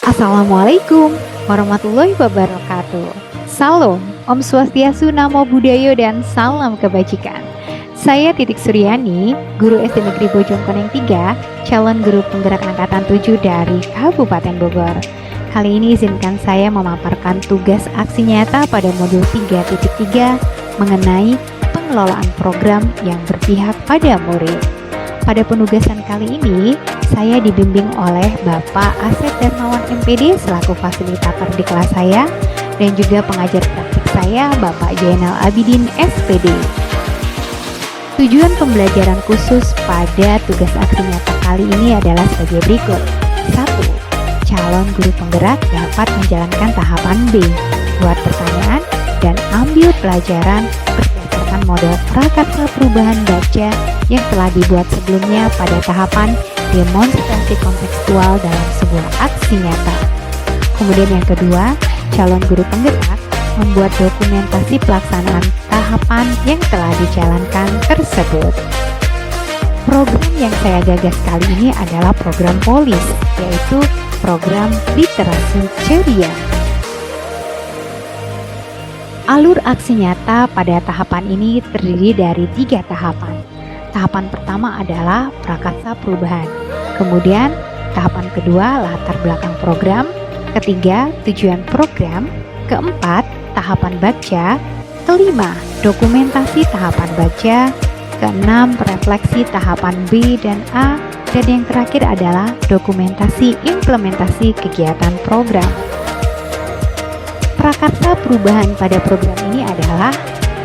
Assalamualaikum warahmatullahi wabarakatuh. Salam, Om Swastiastu, Namo Buddhaya, dan salam kebajikan. Saya Titik Suryani, guru SD Negeri Bojongkoneng 3, calon guru penggerak angkatan 7 dari Kabupaten Bogor. Kali ini izinkan saya memaparkan tugas aksi nyata pada modul 3.3 mengenai pengelolaan program yang berpihak pada murid. Pada penugasan kali ini, saya dibimbing oleh Bapak Asep Darmawan MPD selaku fasilitator di kelas saya, dan juga pengajar praktik saya Bapak Jainal Abidin SPD. Tujuan pembelajaran khusus pada tugas aksi nyata kali ini adalah sebagai berikut. 1. Calon guru penggerak dapat menjalankan tahapan B, buat pertanyaan dan ambil pelajaran berdasarkan model prakarsa perubahan baca yang telah dibuat sebelumnya pada tahapan demonstrasi kontekstual dalam sebuah aksi nyata. Kemudian yang kedua, calon guru penggerak membuat dokumentasi pelaksanaan tahapan yang telah dijalankan tersebut. Program yang saya gagas kali ini adalah program POLIS, yaitu program literasi ceria. Alur aksi nyata pada tahapan ini terdiri dari 3 tahapan. Tahapan pertama adalah prakarsa perubahan. Kemudian tahapan kedua latar belakang program. Ketiga, tujuan program. Keempat, tahapan baca. Kelima, dokumentasi tahapan baca. Keenam, refleksi tahapan B dan A. Dan yang terakhir adalah dokumentasi implementasi kegiatan program. Prakarsa perubahan pada program ini adalah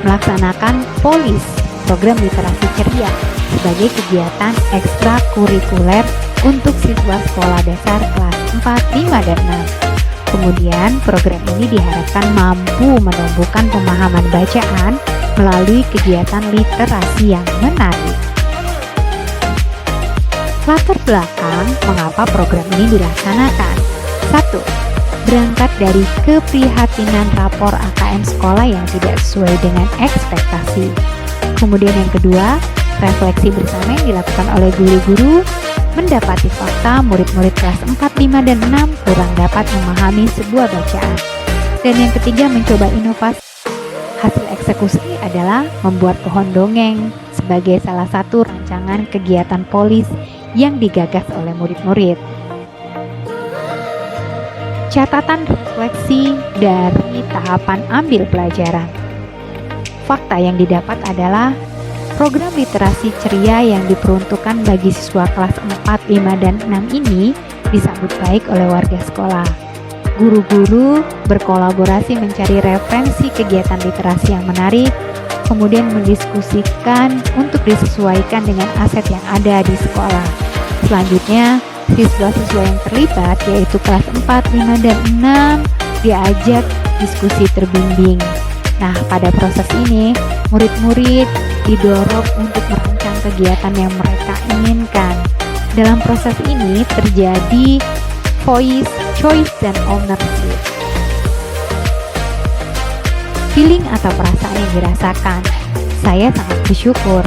melaksanakan POLIS, program literasi ceria, sebagai kegiatan ekstrakurikuler untuk siswa sekolah dasar kelas 4, 5, dan 6. Kemudian program ini diharapkan mampu menumbuhkan pemahaman bacaan melalui kegiatan literasi yang menarik. Latar belakang mengapa program ini dilaksanakan. 1. Berangkat dari keprihatinan rapor AKM sekolah yang tidak sesuai dengan ekspektasi. Kemudian yang kedua, refleksi bersama yang dilakukan oleh guru-guru mendapati fakta murid-murid kelas 4, 5, dan 6 kurang dapat memahami sebuah bacaan. Dan yang ketiga, mencoba inovasi. Hasil eksekusi adalah membuat pohon dongeng sebagai salah satu rancangan kegiatan POLIS yang digagas oleh murid-murid. Catatan refleksi dari tahapan ambil pelajaran. Fakta yang didapat adalah program literasi ceria yang diperuntukkan bagi siswa kelas 4, 5, dan 6 ini disambut baik oleh warga sekolah. Guru-guru berkolaborasi mencari referensi kegiatan literasi yang menarik, kemudian mendiskusikan untuk disesuaikan dengan aset yang ada di sekolah. Selanjutnya, siswa-siswa yang terlibat yaitu kelas 4, 5, dan 6 diajak diskusi terbimbing. Nah, pada proses ini, murid-murid didorong untuk merancang kegiatan yang mereka inginkan. Dalam proses ini terjadi voice, choice, dan ownership. Feeling atau perasaan yang dirasakan. Saya sangat bersyukur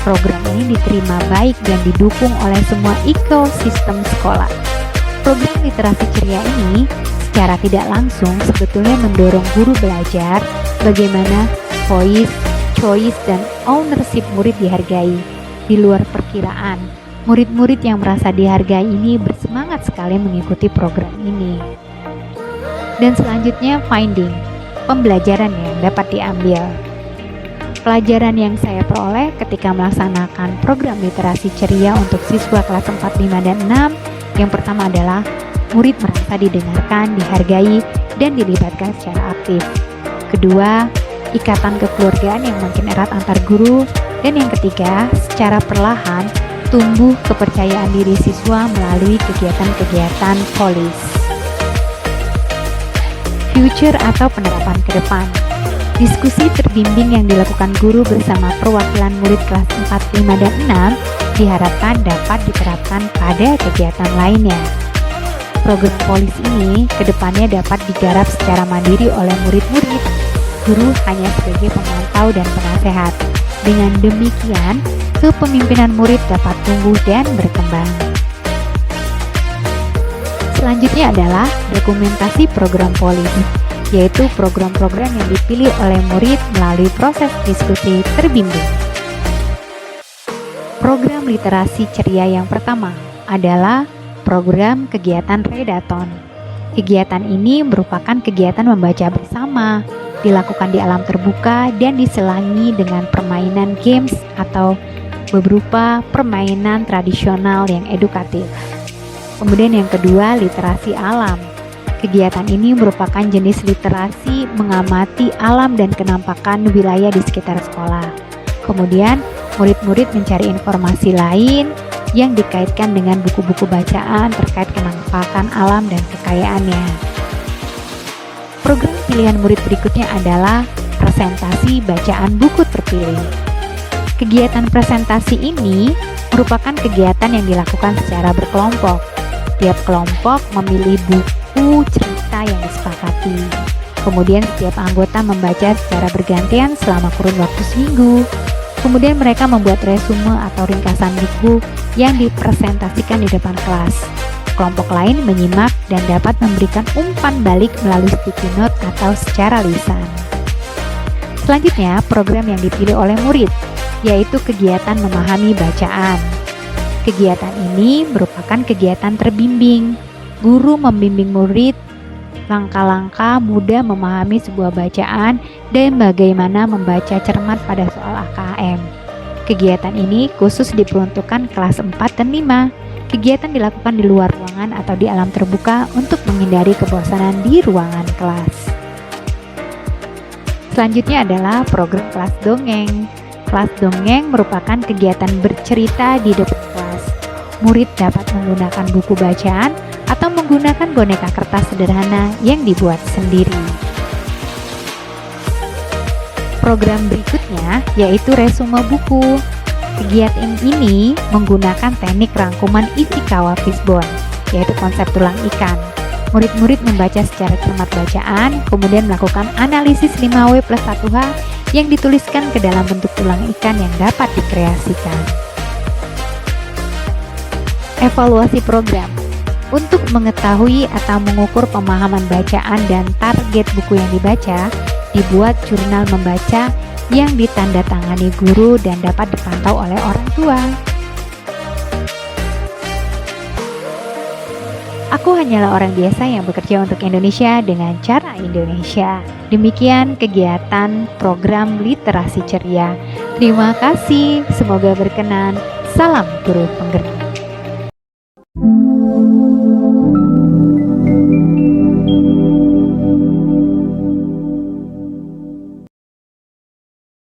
program ini diterima baik dan didukung oleh semua ekosistem sekolah. Program literasi ceria ini secara tidak langsung sebetulnya mendorong guru belajar bagaimana voice, choice, dan ownership murid dihargai. Di luar perkiraan, murid-murid yang merasa dihargai ini bersemangat sekali mengikuti program ini. Dan selanjutnya, finding, pembelajaran yang dapat diambil. Pelajaran yang saya peroleh ketika melaksanakan program literasi ceria untuk siswa kelas 4, 5, dan 6, yang pertama adalah murid merasa didengarkan, dihargai, dan dilibatkan secara aktif. Kedua, ikatan kekeluargaan yang makin erat antar guru. Dan yang ketiga, secara perlahan tumbuh kepercayaan diri siswa melalui kegiatan-kegiatan POLIS. Future atau penerapan ke depan. Diskusi terbimbing yang dilakukan guru bersama perwakilan murid kelas 4, 5, dan 6 diharapkan dapat diterapkan pada kegiatan lainnya. Program POLIS ini kedepannya dapat digarap secara mandiri oleh murid-murid. Guru hanya sebagai pemantau dan penasehat. Dengan demikian, kepemimpinan murid dapat tumbuh dan berkembang. Selanjutnya adalah dokumentasi program POLIS, yaitu program-program yang dipilih oleh murid melalui proses diskusi terbimbing. Program literasi ceria yang pertama adalah program kegiatan redaton. Kegiatan ini merupakan kegiatan membaca bersama, dilakukan di alam terbuka dan diselangi dengan permainan games atau berupa permainan tradisional yang edukatif. Kemudian yang kedua, literasi alam. Kegiatan ini merupakan jenis literasi mengamati alam dan kenampakan wilayah di sekitar sekolah. Kemudian, murid-murid mencari informasi lain yang dikaitkan dengan buku-buku bacaan terkait kenampakan alam dan kekayaannya. Program pilihan murid berikutnya adalah presentasi bacaan buku terpilih. Kegiatan presentasi ini merupakan kegiatan yang dilakukan secara berkelompok. Tiap kelompok memilih buku cerita yang disepakati. Kemudian setiap anggota membaca secara bergantian selama kurun waktu seminggu. Kemudian mereka membuat resume atau ringkasan buku yang dipresentasikan di depan kelas. Kelompok lain menyimak dan dapat memberikan umpan balik melalui sticky note atau secara lisan. Selanjutnya, program yang dipilih oleh murid, yaitu kegiatan memahami bacaan. Kegiatan ini merupakan kegiatan terbimbing. Guru membimbing murid langkah-langkah mudah memahami sebuah bacaan dan bagaimana membaca cermat pada soal AKM. Kegiatan ini khusus diperuntukkan kelas 4 dan 5. Kegiatan dilakukan di luar ruangan atau di alam terbuka untuk menghindari kebosanan di ruangan kelas. Selanjutnya adalah program kelas dongeng. Kelas dongeng merupakan kegiatan bercerita di depan kelas. Murid dapat menggunakan buku bacaan atau menggunakan boneka kertas sederhana yang dibuat sendiri. Program berikutnya yaitu resume buku. Kegiatan ini menggunakan teknik rangkuman Ishikawa Fishbone, yaitu konsep tulang ikan. Murid-murid membaca secara cermat bacaan, kemudian melakukan analisis 5W+1H yang dituliskan ke dalam bentuk tulang ikan yang dapat dikreasikan. Evaluasi program. Untuk mengetahui atau mengukur pemahaman bacaan dan target buku yang dibaca, dibuat jurnal membaca yang ditandatangani guru dan dapat dipantau oleh orang tua. Aku hanyalah orang biasa yang bekerja untuk Indonesia dengan cara Indonesia. Demikian kegiatan program literasi ceria. Terima kasih, semoga berkenan. Salam guru penggerak.